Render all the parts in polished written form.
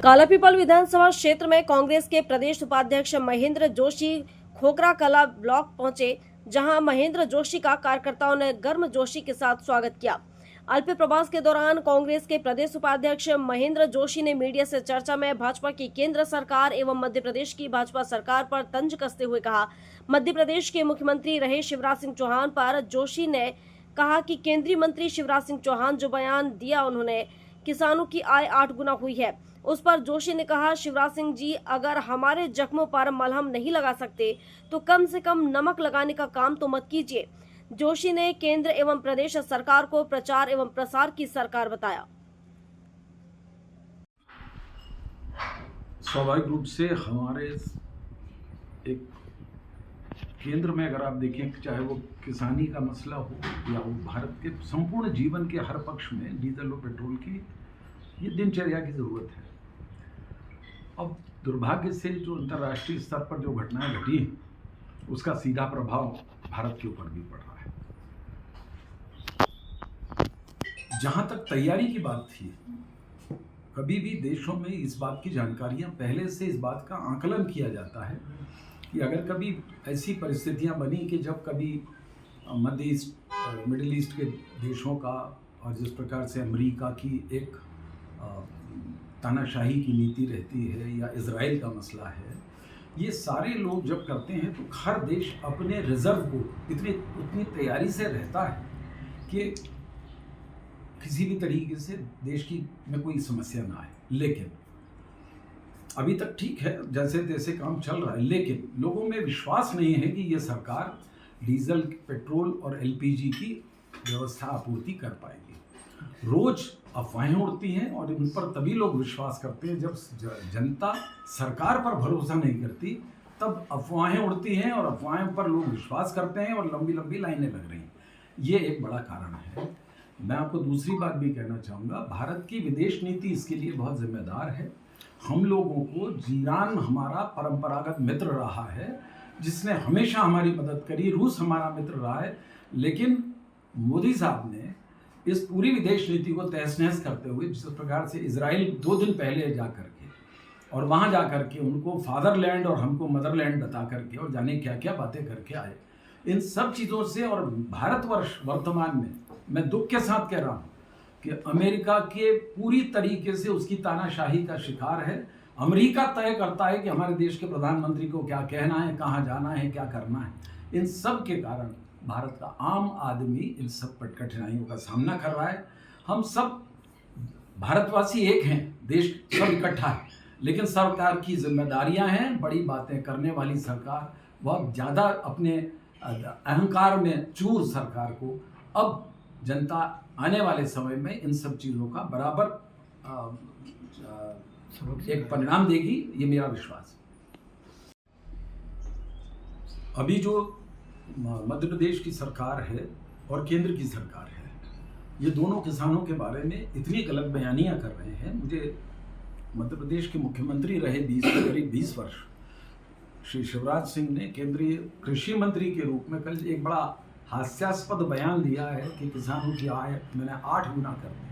कालापीपल विधानसभा क्षेत्र में कांग्रेस के प्रदेश उपाध्यक्ष महेंद्र जोशी खोखरा कला ब्लॉक पहुंचे, जहां महेंद्र जोशी का कार्यकर्ताओं ने गर्मजोशी के साथ स्वागत किया। अल्प प्रवास के दौरान कांग्रेस के प्रदेश उपाध्यक्ष महेंद्र जोशी ने मीडिया से चर्चा में भाजपा की केंद्र सरकार एवं मध्य प्रदेश की भाजपा सरकार पर तंज कसते हुए कहा। मध्य प्रदेश के मुख्यमंत्री रहे शिवराज सिंह चौहान पर जोशी ने कहा कि केंद्रीय मंत्री शिवराज सिंह चौहान जो बयान दिया उन्होंने किसानों की आय 8 गुना हुई है, उस पर जोशी ने कहा, शिवराज सिंह जी अगर हमारे जख्मों पर मलहम नहीं लगा सकते तो कम से कम नमक लगाने का काम तो मत कीजिए। जोशी ने केंद्र एवं प्रदेश सरकार को प्रचार एवं प्रसार की सरकार बताया। स्वाभाविक रूप से हमारे एक केंद्र में अगर आप देखें, चाहे वो किसानी का मसला हो या वो भारत के संपूर्ण जीवन के हर पक्ष में डीजल और पेट्रोल की ये दिनचर्या की ज़रूरत है। अब दुर्भाग्य से जो अंतर्राष्ट्रीय स्तर पर जो घटनाएं घटी हैं उसका सीधा प्रभाव भारत के ऊपर भी पड़ रहा है। जहां तक तैयारी की बात थी, कभी भी देशों में इस बात की जानकारियां पहले से इस बात का आकलन किया जाता है कि अगर कभी ऐसी परिस्थितियां बनी कि जब कभी मिडिल ईस्ट के देशों का और जिस प्रकार से अमेरिका की एक तानाशाही की नीति रहती है या इजराइल का मसला है, ये सारे लोग जब करते हैं तो हर देश अपने रिजर्व को उतनी तैयारी से रहता है कि किसी भी तरीके से देश की में कोई समस्या ना आए। लेकिन अभी तक ठीक है, जैसे तैसे काम चल रहा है, लेकिन लोगों में विश्वास नहीं है कि ये सरकार डीजल, पेट्रोल और एलपीजी की व्यवस्था आपूर्ति कर पाएगी। रोज अफवाहें उड़ती हैं और उन पर तभी लोग विश्वास करते हैं जब जनता सरकार पर भरोसा नहीं करती, तब अफवाहें उड़ती हैं और अफवाहों पर लोग विश्वास करते हैं और लंबी लंबी लाइनें लग रही हैं। ये एक बड़ा कारण है। मैं आपको दूसरी बात भी कहना चाहूँगा, भारत की विदेश नीति इसके लिए बहुत जिम्मेदार है। हम लोगों को ईरान हमारा परंपरागत मित्र रहा है, जिसने हमेशा हमारी मदद करी। रूस हमारा मित्र रहा है, लेकिन मोदी साहब ने इस पूरी विदेश नीति को तहस नहस करते हुए, जिस प्रकार से इजराइल 2 दिन पहले जा करके और वहाँ जा करके उनको फादरलैंड और हमको मदरलैंड बता करके और जाने क्या क्या बातें करके आए, इन सब चीज़ों से और भारतवर्ष वर्तमान में मैं दुख के साथ कह रहा हूँ कि अमेरिका के पूरी तरीके से उसकी तानाशाही का शिकार है। अमेरिका तय करता है कि हमारे देश के प्रधानमंत्री को क्या कहना है, कहाँ जाना है, क्या करना है। इन सब के कारण भारत का आम आदमी इन सब कठिनाइयों का सामना कर रहा है। हम सब भारतवासी एक हैं, देश सब इकट्ठा है, लेकिन सरकार की जिम्मेदारियां हैं। बड़ी बातें करने वाली सरकार, बहुत ज़्यादा अपने अहंकार में चूर सरकार को अब जनता आने वाले समय में इन सब चीज़ों का बराबर एक परिणाम देगी, ये मेरा विश्वास है। अभी जो मध्य प्रदेश की सरकार है और केंद्र की सरकार है, ये दोनों किसानों के बारे में इतनी गलत बयानियां कर रहे हैं। मुझे मध्य प्रदेश के मुख्यमंत्री रहे करीब 20 वर्ष श्री शिवराज सिंह ने केंद्रीय कृषि मंत्री के रूप में कल एक बड़ा हास्यास्पद बयान दिया है कि किसानों की आय मैंने 8 गुना कर दी।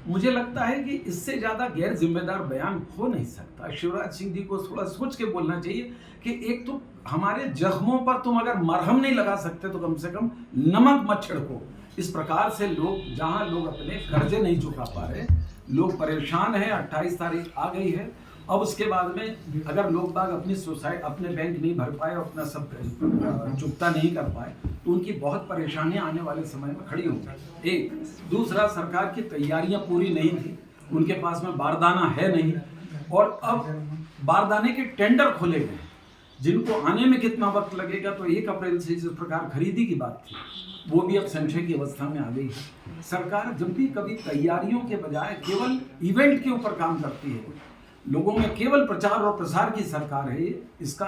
मुझे लगता है कि इससे ज़्यादा गैर जिम्मेदार बयान हो नहीं सकता। शिवराज सिंह जी को थोड़ा सोच के बोलना चाहिए कि एक तो हमारे जख्मों पर तुम अगर मरहम नहीं लगा सकते तो कम से कम नमक मत छिड़को। इस प्रकार से लोग, जहां लोग अपने कर्जे नहीं चुका पा रहे, लोग परेशान हैं। 28 तारीख आ गई है, अब उसके बाद में अगर लोग बाग अपने बैंक नहीं भर पाए और अपना सब चुकता नहीं कर पाए तो उनकी बहुत परेशानियां आने वाले समय में खड़ी होंगी। एक दूसरा, सरकार की तैयारियां पूरी नहीं थी, उनके पास में बारदाना है नहीं, और अब बारदाने के टेंडर खोले गए जिनको आने में कितना वक्त लगेगा, तो 1 अप्रैल से जिस प्रकार खरीदी की बात थी वो भी अब संशय की अवस्था में आ गई है। सरकार जब भी कभी तैयारियों के बजाय केवल इवेंट के ऊपर काम करती है, लोगों में केवल प्रचार और प्रसार की सरकार है, इसका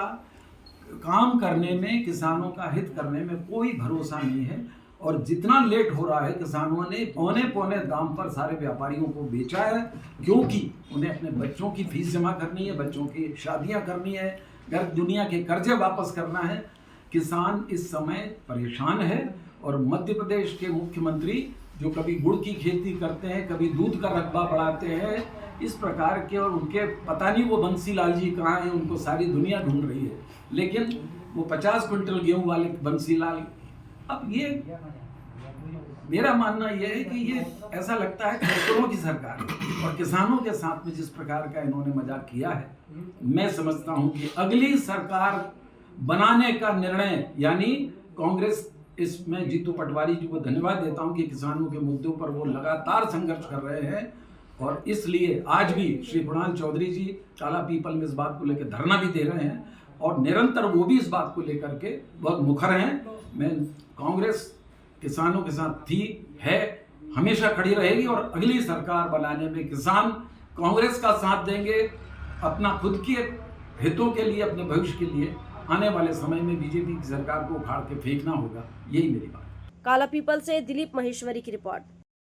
काम करने में, किसानों का हित करने में कोई भरोसा नहीं है। और जितना लेट हो रहा है, किसानों ने पौने दाम पर सारे व्यापारियों को बेचा है, क्योंकि उन्हें अपने बच्चों की फीस जमा करनी है, बच्चों की शादियां करनी है, घर दुनिया के कर्जे वापस करना है। किसान इस समय परेशान है और मध्य प्रदेश के मुख्यमंत्री जो कभी गुड़ की खेती करते हैं, कभी दूध का रकबा बढ़ाते हैं, इस प्रकार के, और उनके पता नहीं वो बंसीलाल जी कहाँ हैं, उनको सारी दुनिया ढूंढ रही है, लेकिन वो 50 क्विंटल गेहूं वाले बंसीलाल। अब ये मेरा मानना यह है कि ये ऐसा लगता है कि की सरकार है, और किसानों के साथ में जिस प्रकार का इन्होंने मजाक किया है, मैं समझता हूं कि अगली सरकार बनाने का निर्णय, यानी कांग्रेस, इसमें जीतू पटवारी जी को धन्यवाद देता हूं कि किसानों के मुद्दों पर वो लगातार संघर्ष कर रहे हैं, और इसलिए आज भी श्री कुणाल चौधरी जी काला पीपल में इस बात को लेकर धरना भी दे रहे हैं, और निरंतर वो भी इस बात को लेकर के बहुत मुखर हैं। मैं कांग्रेस किसानों के साथ थी, है, हमेशा खड़ी रहेगी, और अगली सरकार बनाने में किसान कांग्रेस का साथ देंगे। अपना खुद के हितों के लिए, अपने भविष्य के लिए आने वाले समय में बीजेपी की सरकार को उखाड़ के फेंकना होगा, यही मेरी बात है। काला पीपल से दिलीप महेश्वरी की रिपोर्ट।